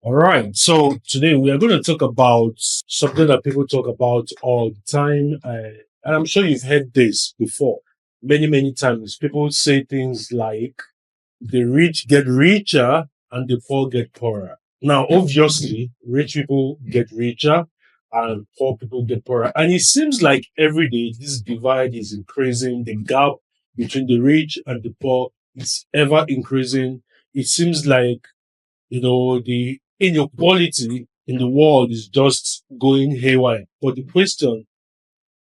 All right. So today we are going to talk about something that people talk about all the time. And I'm sure you've heard this before many, many times. People say things like the rich get richer and the poor get poorer. Now, obviously, rich people get richer and poor people get poorer. And it seems like every day this divide is increasing. The gap between the rich and the poor is ever increasing. It seems like the inequality in the world is just going haywire. But the question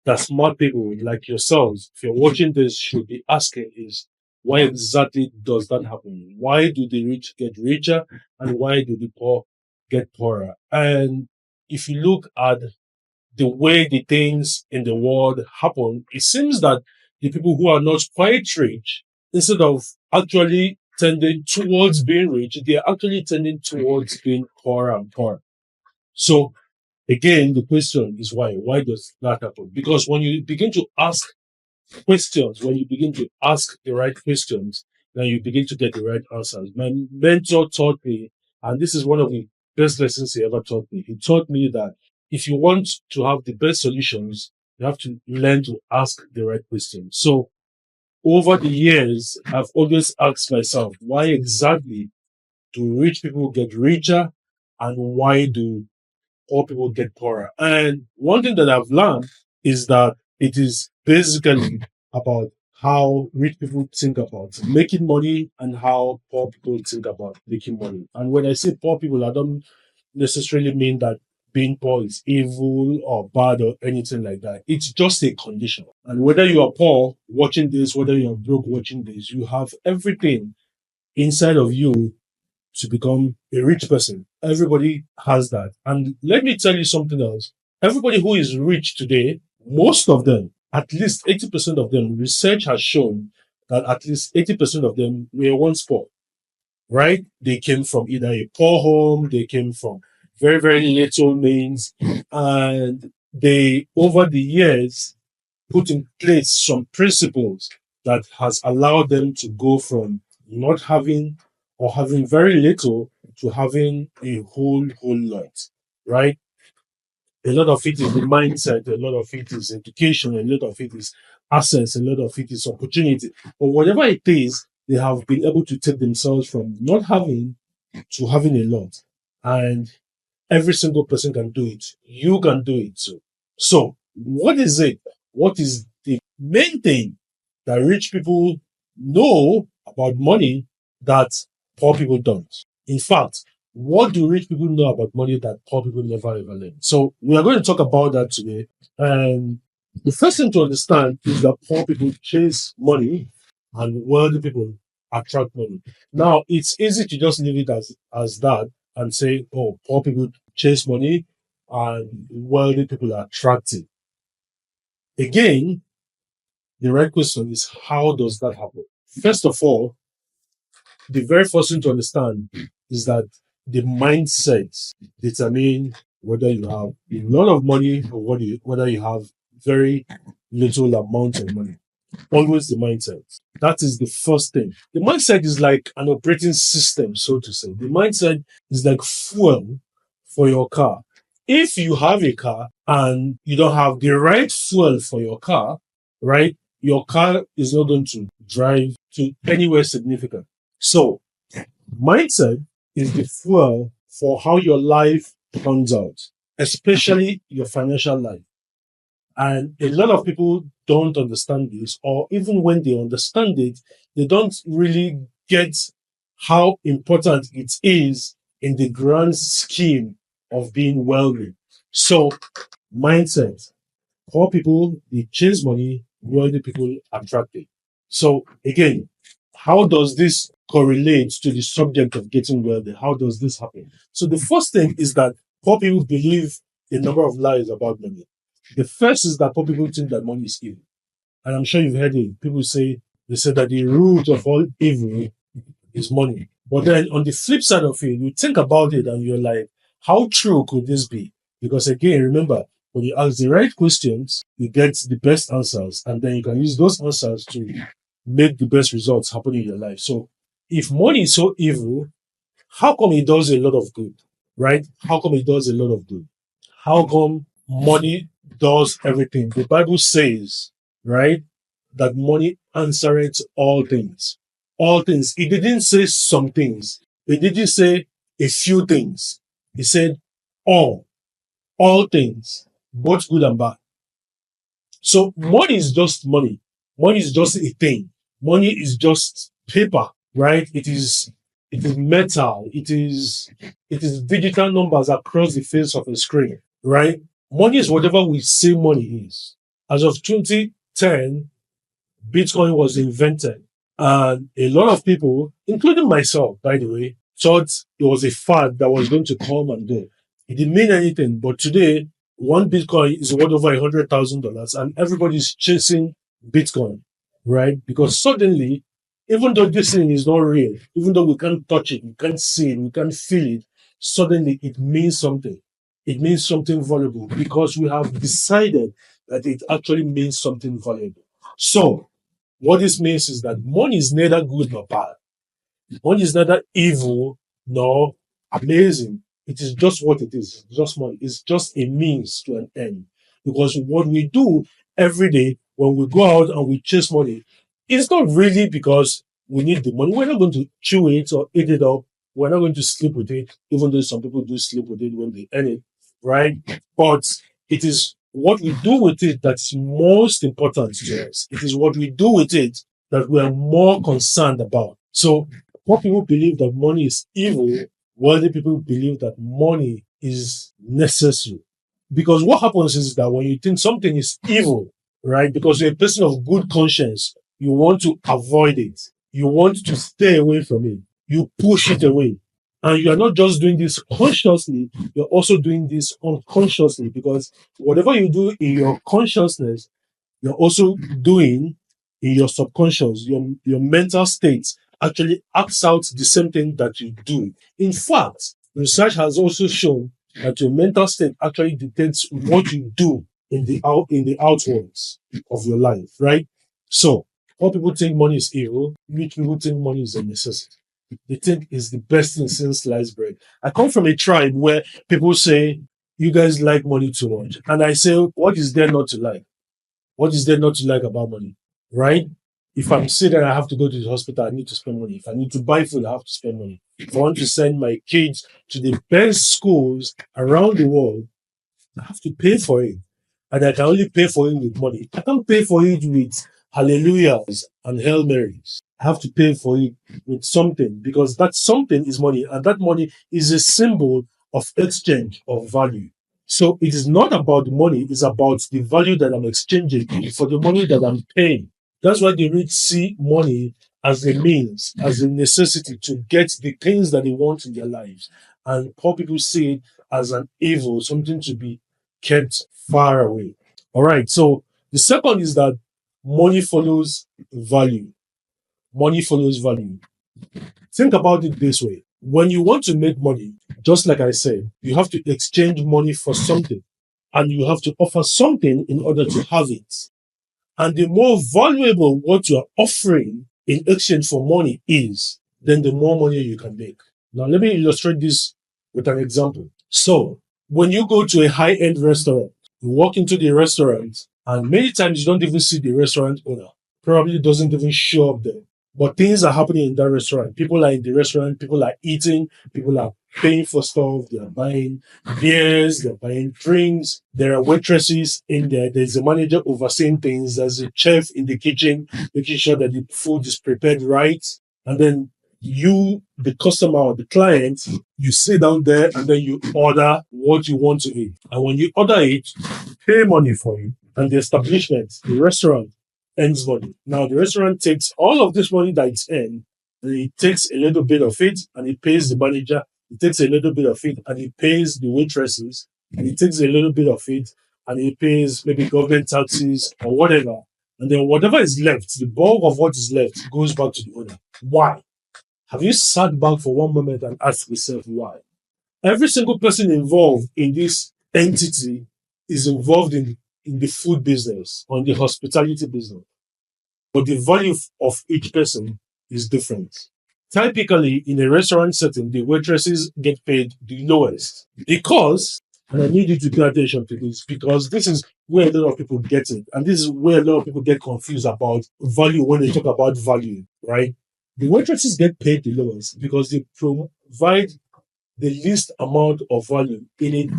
that smart people like yourselves, if you're watching this, should be asking is why exactly does that happen? Why do the rich get richer and why do the poor get poorer? And if you look at the way the things in the world happen, it seems that the people who are not quite rich, instead of actually tending towards being rich, they're actually tending towards being poorer and poorer. So again, the question is why? Why does that happen? Because when you begin to ask questions, when you begin to ask the right questions, then you begin to get the right answers. My mentor taught me, and this is one of the best lessons he ever taught me. He taught me that if you want to have the best solutions, you have to learn to ask the right questions. So over the years, I've always asked myself, why exactly do rich people get richer and why do poor people get poorer? And one thing that I've learned is that it is basically about how rich people think about making money and how poor people think about making money. And when I say poor people, I don't necessarily mean that being poor is evil or bad or anything like that. It's just a condition. And whether you are poor watching this, whether you are broke watching this, you have everything inside of you to become a rich person. Everybody has that. And let me tell you something else. Everybody who is rich today, most of them, at least 80% of them, research has shown that at least 80% of them were once poor, right? They came from either a poor home, they came from very, very little means, and they, over the years, put in place some principles that has allowed them to go from not having or having very little to having a whole lot, right? A lot of it is the mindset, a lot of it is education, a lot of it is access, a lot of it is opportunity. But whatever it is, they have been able to take themselves from not having to having a lot. And every single person can do it. You can do it too. So, what is it? What is the main thing that rich people know about money that poor people don't? In fact, what do rich people know about money that poor people never ever learn? So, we are going to talk about that today. And the first thing to understand is that poor people chase money and wealthy people attract money. Now, it's easy to just leave it as that and say, oh, poor people chase money and wealthy people are attractive. Again, the right question is how does that happen? First of all, the very first thing to understand is that the mindset determine whether you have a lot of money or whether you have very little amount of money. Always the mindset. That is the first thing. The mindset is like an operating system, so to say. The mindset is like fuel for your car. If you have a car and you don't have the right fuel for your car, right, your car is not going to drive to anywhere significant. So, mindset is the fuel for how your life turns out, especially your financial life. And a lot of people don't understand this, or even when they understand it, they don't really get how important it is in the grand scheme of being wealthy. So, mindset. Poor people, they chase money, wealthy people attract it. So, again, how does this correlate to the subject of getting wealthy? How does this happen? So, the first thing is that poor people believe a number of lies about money. The first is that poor people think that money is evil. And I'm sure you've heard it. People say, they say that the root of all evil is money. But then on the flip side of it, you think about it and you're like, how true could this be? Because again, remember, when you ask the right questions, you get the best answers, and then you can use those answers to make the best results happen in your life. So if money is so evil, how come it does a lot of good? right? How come it does a lot of good? How come money does everything? The Bible says, right, that money answereth all things. All things. It didn't say some things. It didn't say a few things. It said all, all things, both good and bad. So money is just money. Money is just a thing. Money is just paper, right? It is metal. It is digital numbers across the face of a screen, right? Money is whatever we say money is. As of 2010, Bitcoin was invented. And a lot of people, including myself, by the way, thought it was a fad that was going to come and go. It didn't mean anything. But today, one Bitcoin is worth over $100,000 and everybody's chasing Bitcoin, right? Because suddenly, even though this thing is not real, even though we can't touch it, we can't see it, we can't feel it, suddenly it means something. It means something valuable because we have decided that it actually means something valuable. So, what this means is that money is neither good nor bad. Money is neither evil nor amazing. It is just what it is. It's just money. It's just a means to an end. Because what we do every day when we go out and we chase money, it's not really because we need the money. We're not going to chew it or eat it up. We're not going to sleep with it, even though some people do sleep with it when they earn it, right? But it is what we do with it that's most important to us. It is what we do with it that we are more concerned about. So poor people believe that money is evil, wealthy people believe that money is necessary. Because what happens is that when you think something is evil, right, because you're a person of good conscience, you want to avoid it. You want to stay away from it. You push it away. And you are not just doing this consciously, you're also doing this unconsciously because whatever you do in your consciousness, you're also doing in your subconscious, your mental state actually acts out the same thing that you do. In fact, research has also shown that your mental state actually dictates what you do in the outwards of your life, right? So, what people think money is evil, rich people think money is a necessity. They think it's the best thing since sliced bread. I come from a tribe where people say, you guys like money too much. And I say, what is there not to like? What is there not to like about money? Right? If I'm sick and I have to go to the hospital, I need to spend money. If I need to buy food, I have to spend money. If I want to send my kids to the best schools around the world, I have to pay for it. And I can only pay for it with money. I can't pay for it with hallelujahs and Hail Marys. I have to pay for it with something because that something is money. And that money is a symbol of exchange of value. So it is not about the money, it's about the value that I'm exchanging for the money that I'm paying. That's why the rich see money as a means, as a necessity to get the things that they want in their lives. And poor people see it as an evil, something to be kept far away. All right. So the second is that money follows value. Money follows value. Think about it this way. When you want to make money, just like I said, you have to exchange money for something and you have to offer something in order to have it. And the more valuable what you are offering in exchange for money is, then the more money you can make. Now, let me illustrate this with an example. So, when you go to a high end restaurant, you walk into the restaurant, and many times you don't even see the restaurant owner. Probably doesn't even show up there. But things are happening in that restaurant. People are in the restaurant, people are eating, people are paying for stuff, they are buying beers, they're buying drinks, there are waitresses in there, there's a manager overseeing things, there's a chef in the kitchen, making sure that the food is prepared right. And then you, the customer or the client, you sit down there and then you order what you want to eat. And when you order it, you pay money for it. And the establishment, the restaurant, earns money. Now the restaurant takes all of this money that it's earned, and it takes a little bit of it and it pays the manager. It takes a little bit of it and it pays the waitresses. And it takes a little bit of it and it pays maybe government taxes or whatever. And then whatever is left, the bulk of what is left goes back to the owner. Why? Have you sat back for one moment and asked yourself why? Every single person involved in this entity is involved in the food business or in the hospitality business. But the value of each person is different. Typically, in a restaurant setting, the waitresses get paid the lowest because, and I need you to pay attention to this because this is where a lot of people get it, and this is where a lot of people get confused about value when they talk about value, right? The waitresses get paid the lowest because they provide the least amount of value in a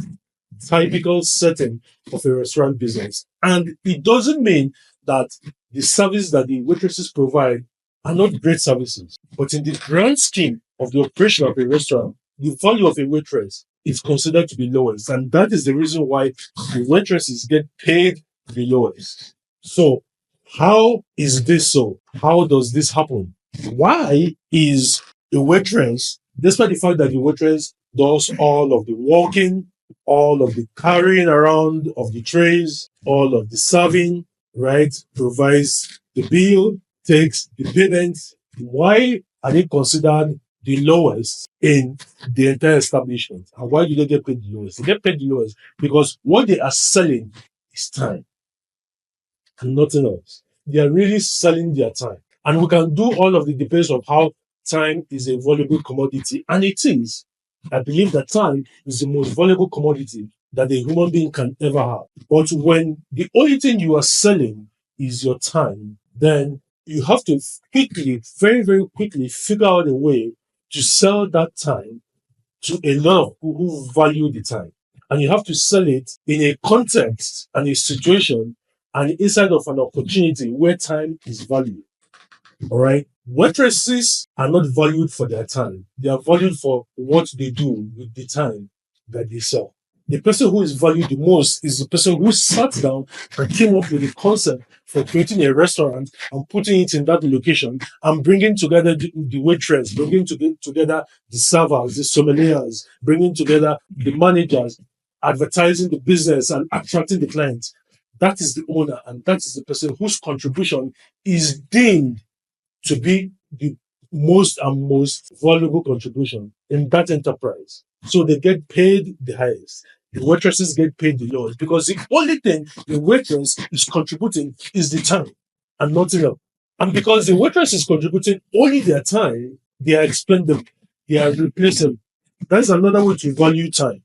typical setting of a restaurant business. And it doesn't mean that the service that the waitresses provide are not great services. But in the grand scheme of the operation of a restaurant, the value of a waitress is considered to be lowest. And that is the reason why the waitresses get paid the lowest. So, how is this so? How does this happen? Why is a waitress, despite the fact that the waitress does all of the walking, all of the carrying around of the trays, all of the serving, right? Provides the bill, takes the payment. Why are they considered the lowest in the entire establishment? And why do they get paid the lowest? They get paid the lowest because what they are selling is time and nothing else. They are really selling their time. And we can do all of the debates of how time is a valuable commodity, and it is. I believe that time is the most valuable commodity that a human being can ever have. But when the only thing you are selling is your time, then you have to quickly, very, very quickly figure out a way to sell that time to a lot of people who value the time. And you have to sell it in a context and a situation and inside of an opportunity where time is valued. All right. Waitresses are not valued for their time. They are valued for what they do with the time that they sell. The person who is valued the most is the person who sat down and came up with the concept for creating a restaurant and putting it in that location and bringing together the waitress, bringing together the servers, the sommeliers, bringing together the managers, advertising the business and attracting the clients. That is the owner, and that is the person whose contribution is deemed to be the most valuable contribution in that enterprise. So they get paid the highest. The waitresses get paid the lowest because the only thing the waitress is contributing is the time and nothing else. And because the waitress is contributing only their time, they are expendable. They are replaceable. That's another way to value time.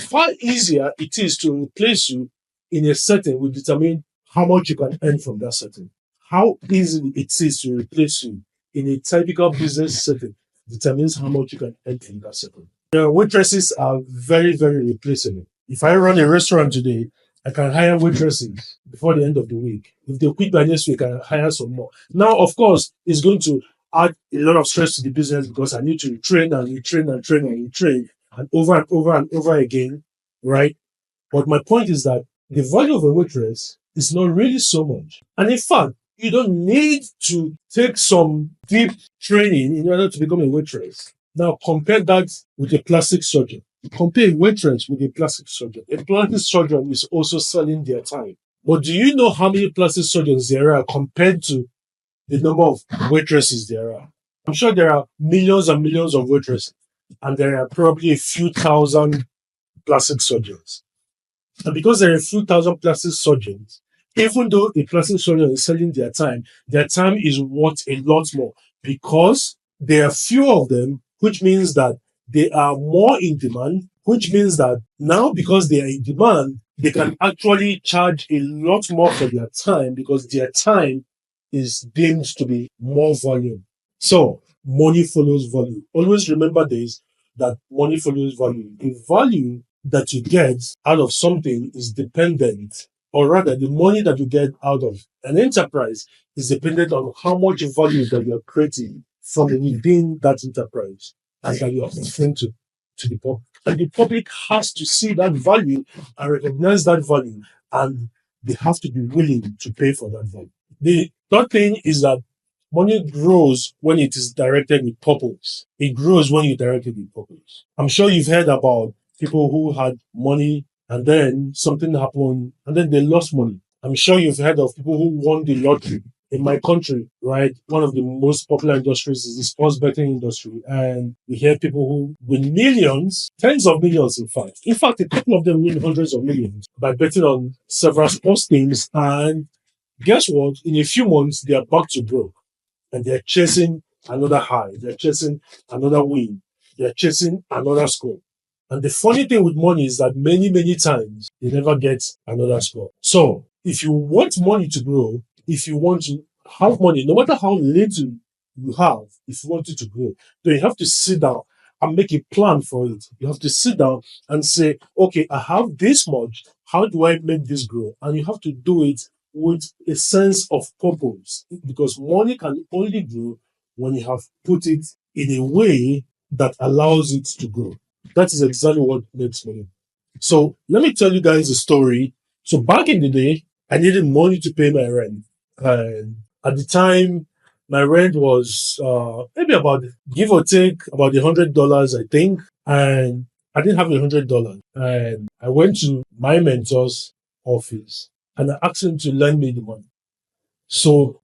Far easier it is to replace you in a setting will determine how much you can earn from that setting. How easy it is to replace you in a typical business setting determines how much you can earn from that setting. Waitresses are very, very replaceable. If I run a restaurant today, I can hire waitresses before the end of the week. If they quit by next week, I can hire some more. Now, of course, it's going to add a lot of stress to the business because I need to train and retrain and train and retrain and over and over again, right? But my point is that the value of a waitress is not really so much. And in fact, you don't need to take some deep training in order to become a waitress. Now, compare that with a plastic surgeon. Compare a waitress with a plastic surgeon. A plastic surgeon is also selling their time. But do you know how many plastic surgeons there are compared to the number of waitresses there are? I'm sure there are millions and millions of waitresses, and there are probably a few thousand plastic surgeons. And because there are a few thousand plastic surgeons, even though a plastic surgeon is selling their time is worth a lot more because there are fewer of them, which means that they are more in demand, which means that now because they are in demand, they can actually charge a lot more for their time because their time is deemed to be more volume. So money follows value. Always remember this, that money follows value. The value that you get out of something is dependent, or rather, the money that you get out of an enterprise is dependent on how much value that you're creating from within that enterprise and that you're offering to the public. And the public has to see that value and recognize that value, and they have to be willing to pay for that value. The third thing is that money grows when it is directed with purpose. It grows when you direct it with purpose. I'm sure you've heard about people who had money and then something happened and then they lost money. I'm sure you've heard of people who won the lottery. In my country, right, one of the most popular industries is the sports betting industry. And we hear people who win millions, tens of millions, in fact. In fact, a couple of them win hundreds of millions by betting on several sports teams. And guess what? In a few months, they are back to broke and they're chasing another high. They're chasing another win. They're chasing another score. And the funny thing with money is that many times they never get another score. So if you want money to grow, if you want to have money, no matter how little you have, if you want it to grow, then you have to sit down and make a plan for it. You have to sit down and say, okay, I have this much. How do I make this grow? And you have to do it with a sense of purpose, because money can only grow when you have put it in a way that allows it to grow. That is exactly what makes money. So let me tell you guys a story. So back in the day, I needed money to pay my rent. And at the time, my rent was maybe about, give or take, about $100, I think. And I didn't have $100. And I went to my mentor's office and I asked him to lend me the money. So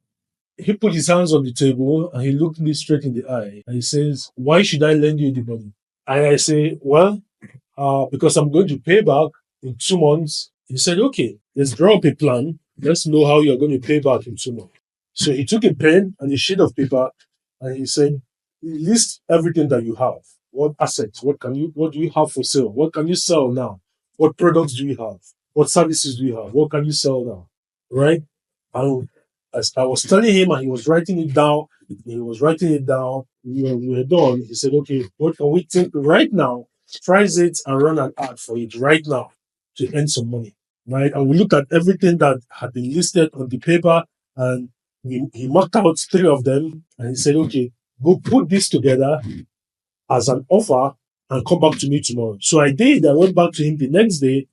he put his hands on the table and he looked me straight in the eye and he says, "Why should I lend you the money?" And I say, "Well, because I'm going to pay back in 2 months." He said, "Okay, let's draw up a plan. Let's know how you're going to pay back in 2 months." So he took a pen and a sheet of paper and he said, "List everything that you have. What assets? What do you have for sale? What can you sell now? What products do you have? What services do you have? What can you sell now?" Right? And as I was telling him and he was writing it down, we were done. He said, "Okay, what can we think right now? Price it and run an ad for it right now to earn some money." Right? And we looked at everything that had been listed on the paper and he marked out 3 of them and he said, "Okay, go put this together as an offer and come back to me tomorrow." So I did. I went back to him the next day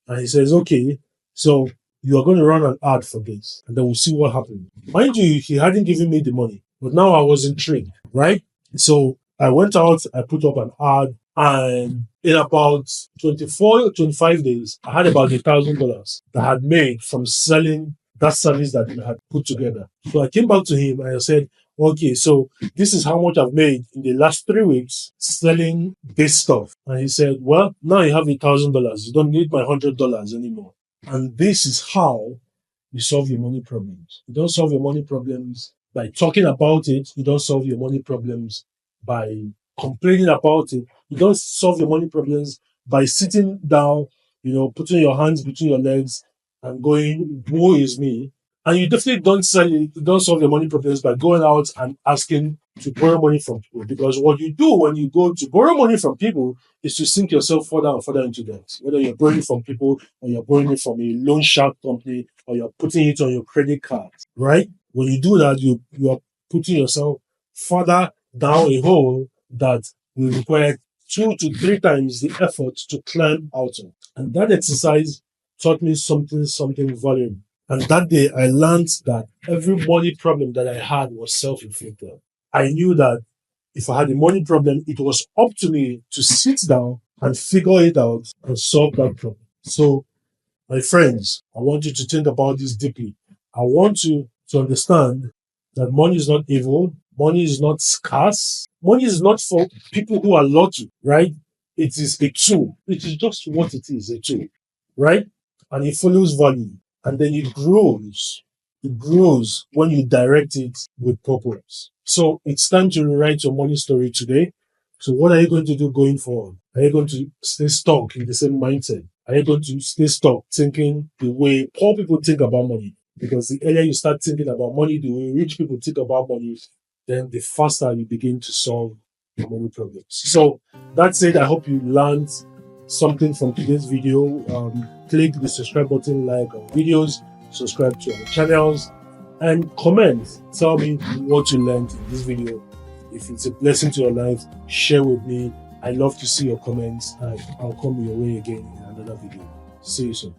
and he says, "Okay, so you are going to run an ad for this and then we'll see what happens." Mind you, he hadn't given me the money, but now I was intrigued, right? So I went out, I put up an ad, and in about 24, 25 days, I had about $1,000 that I had made from selling that service that I had put together. So I came back to him and I said, "Okay, so this is how much I've made in the last 3 weeks selling this stuff." And he said, "Well, now you have $1,000. You don't need my $100 anymore." And this is how you solve your money problems. You don't solve your money problems by talking about it. You don't solve your money problems by complaining about it. You don't solve your money problems by sitting down, putting your hands between your legs and going, "Woe is me." And you definitely don't solve your money problems by going out and asking to borrow money from people. Because what you do when you go to borrow money from people is to sink yourself further and further into debt. Whether you're borrowing from people or you're borrowing it from a loan shark company or you're putting it on your credit card, right? When you do that, you are putting yourself further down a hole that will require 2 to 3 times the effort to climb out of. And that exercise taught me something valuable. And that day I learned that every money problem that I had was self-inflicted. I knew that if I had a money problem, it was up to me to sit down and figure it out and solve that problem. So, my friends, I want you to think about this deeply. I want you to understand that money is not evil. Money is not scarce. Money is not for people who are lucky, right? It is a tool. It is just what it is, a tool, right? And it follows value. And then it grows. It grows when you direct it with purpose. So it's time to rewrite your money story today. So what are you going to do going forward? Are you going to stay stuck in the same mindset? Are you going to stay stuck thinking the way poor people think about money? Because the earlier you start thinking about money, the way rich people think about money, then the faster you begin to solve your money problems. So that's it. I hope you learned something from today's video. Click the subscribe button, like our videos, subscribe to our channels, and comment. Tell me what you learned in this video. If it's a blessing to your life, share with me. I love to see your comments, and I'll come your way again in another video. See you soon.